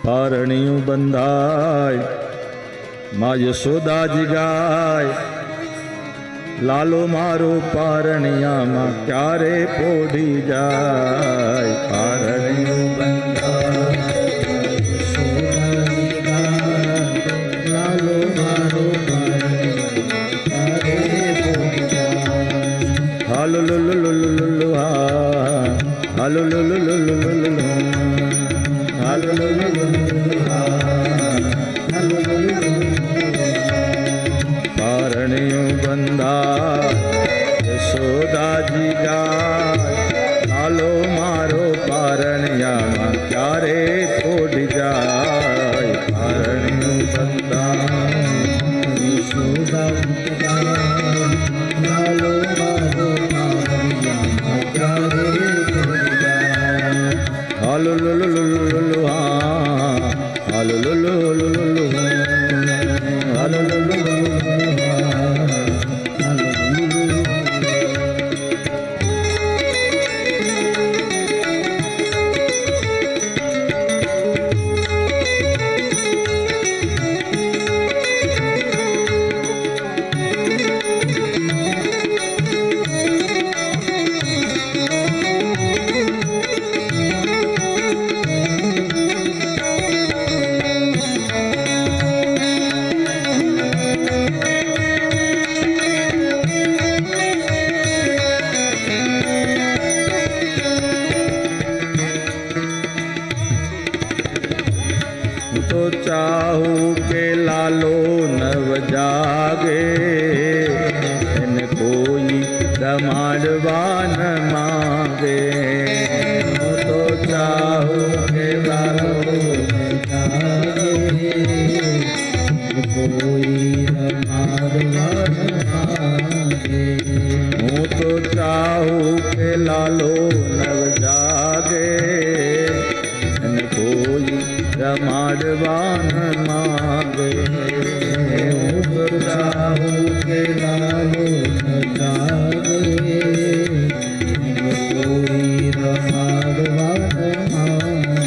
પારણિયું બંધાય માં યશોદાજી ગાય, લાલો મારો પારણિયામાં ક્યારે પોઢી જાય. પારણિયું બંધાય લાલો મારો હાલો લો લો લો લો લો હા હાલો લો લો લો લો લો લો હાલો લો લો લો હાલો લો લો. પારણિયું બંધાય યશોદાજી ગાય, હાલો મારો પારણિયામાં ક્યારે પોઢી જાય. પારણિયું બંધાય યશોદાજી ગાય, હાલો મારો પારણિયામાં ક્યારે પોઢી જાય. હાલો લો લો લો લો લો હા હાલો લો લો લો લો લો હાલો લો લો લો લો હાલો લો લો. तो चाहूं के लालो नव जागे, इन कोई रमाडवा न मांगे. तो चाहूं के लालो जागे, कोई रमाडवा न मांगे. हूँ तो चाहूं के लालो नव जागे, कोई रमाडवा न मांगे. तो चाहूं के लालो न जागे, कोई रमाडवा न मांगे.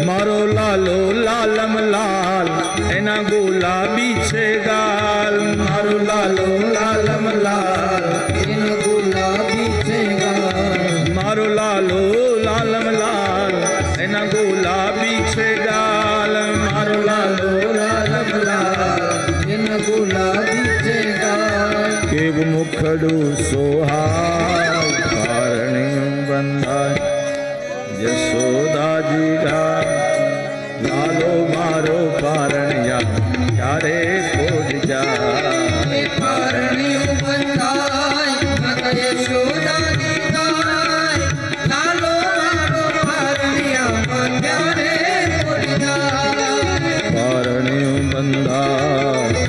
मारो लालो लालम लाल एना गुलाबी छे गाल. मारो लालो लालम लाल एना गुलाबी छे गाल. मारो लालो लालम लाल एना गुलाबी छे गाल. मारो लालो लालम लाल एना गुलाबी छे गाल. केवुं मुखडुं सोहाय, पारणिયું બંધાય યશોદાજી ગાય, લાલો મારો પારણિયા ક્યારે પોઢી જાય. પારણિયું બંધાય માતા યશોદાજી ગાય, લાલો મારો પારણિયામાં ક્યારે પોઢી જાય. પારણિયું બંધાય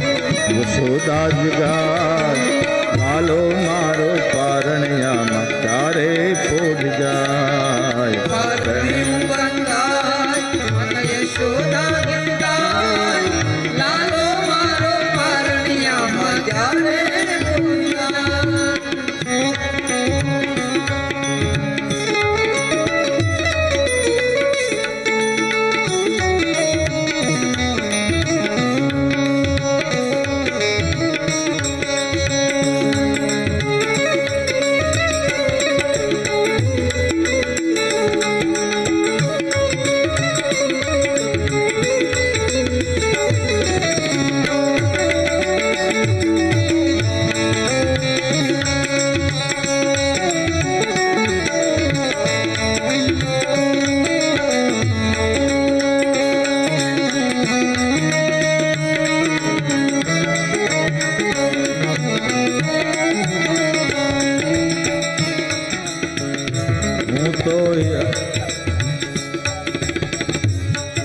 યશોદાજી ગાય, લાલો મારો પારણિયામાં ક્યારે પોઢી જાય. પારણિયું બંધાય માતા યશોદાજી ગાય, લાલો મારો પારણિયામાં ક્યારે પોઢી જાય.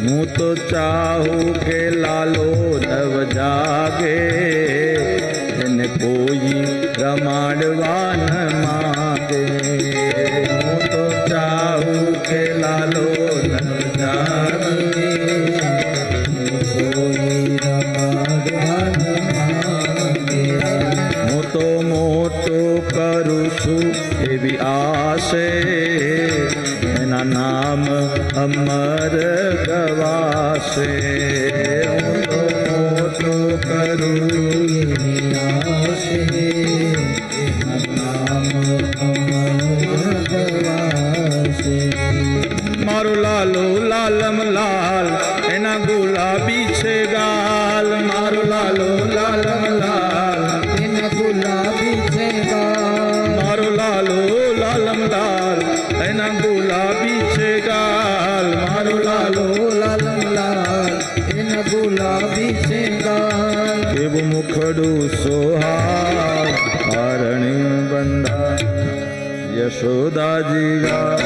હું તો ચાહું કે લાલો નવ જાગે, એને કોઈ રમાડવા ન માગે. હું તો ચાહું કે લાલો નવ જાગે, કોઈ રમાડવા ન માગે. હું તો મોટો કરું છું એવી આશે, એના નામ અમર ગવાશે હું તો મોટો કરું મારો લાલો લાલમ લાલ એના ગુલાબી છે ગાલ મારો લાલો લાલમ લાલ એના ગુલાબી છે ગાલ મારો લાલો લાલમ લાલ એના ગુલાબી છે ગાલ મારો લાલો લાલમ લાલ એના ગુલાબી છે ગાલ કેવું મુખડું સોહાવ હરણી બંધા યશોદાજી ગા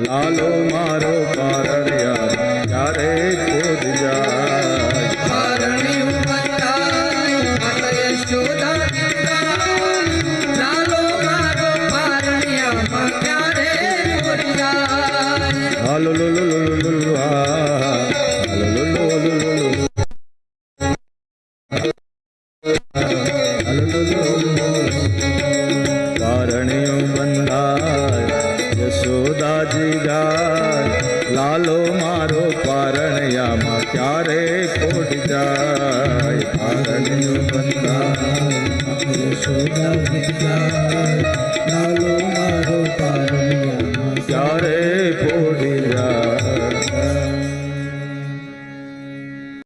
લાલો મારો પારણિયા ક્યારે ખોદ જાય પારણી બંધાય માતા યશોદા ગીતા લાલો મારો પારણિયામાં ક્યારે ખોટ જાય હાલો લો લો લો લો લો હાલો લો લો લો લો લો પારણિયું બંધાય યશોદાજી ગાય લાલો મારો પારણિયામાં ક્યારે ખોટ જાય પારણિયું બંધાય યશોદા ગીતા